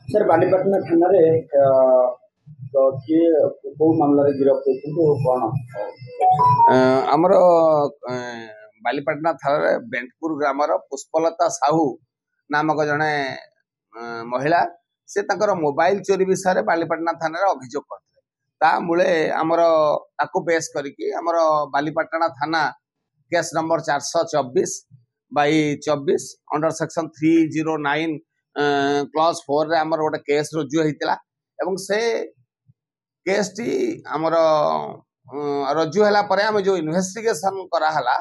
Sir बालीपाटना थाना रे तो किए को मामला रे गिरफ्त होइछन्ती कोन आमर बालीपाटना थाना बेंटपुर ग्रामर पुष्पलता साहू नामक जड़े महिला से मोबाइल चोरी विषय बालीपाटना थाना अभियोग करते ता मूले आमर ताकू बेस करके आमर बालीपाटना थाना case number 424/24 under section 309 clause 4 रे आमर गोटे केस रुजु होता एवं से केस टी आमर रजु है आम जो इन्वेस्टिगेशन कराला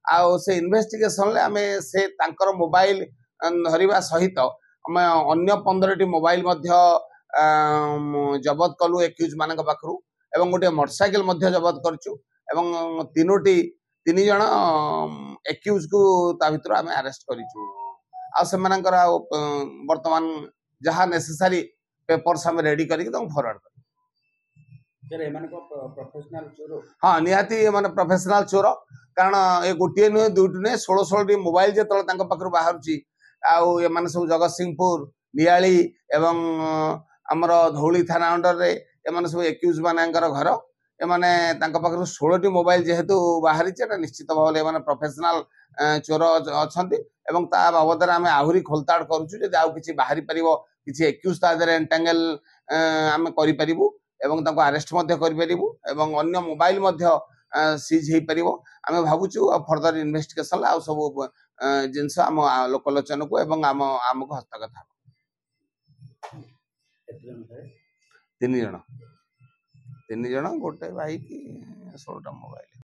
आउ से इन्वेस्टिगेशन ले आमे से तांकर मोबाइल धरिबा सहित आम अन्य 15टी मोबाइल मध्य जबत कलु एक्यूज मानक पाखरु एवं गोटे मोटरसाइकिल मध्य जबत करचु एवं तीन जन एक्यूज को ता भितर आम अरेस्ट करिचु आ सेमानकर वर्तमान जहाँ नेसेसरी पेपर्स आम रेडी करके फॉरवर्ड कर सर एमान को प्रोफेशनल चोर हाँ निहाती माने प्रोफेशनल चोर कारण ये गोटे नुहे दुईटी नुहे 16 मोबाइल जो बाहर आउ एम सब जगत सिंहपुर नियाली एवं आमर धौली थाना अंडर रे एम सब एक्यूज मानकर घर एमाने 16टी मोबाइल जेहेतु बाहरी निश्चित भाव में प्रोफेशनल चोर अच्छा एवं ता बाबद आम आहरी खोलताड़ करुचु आउ कि बाहरी पार कि एक्यूज तादे एंटांगल आम करूँ एवं ताको अरेस्ट करिपरिबु एवं अन्य मोबाइल सीज हो पार आम भावुचु फर्दर इन्वेस्टिगेशन आ सब जिनस आम लोकलोचन को एवं आमको हस्तगत तीन जन गोटे बाइक 16टा मोबाइल।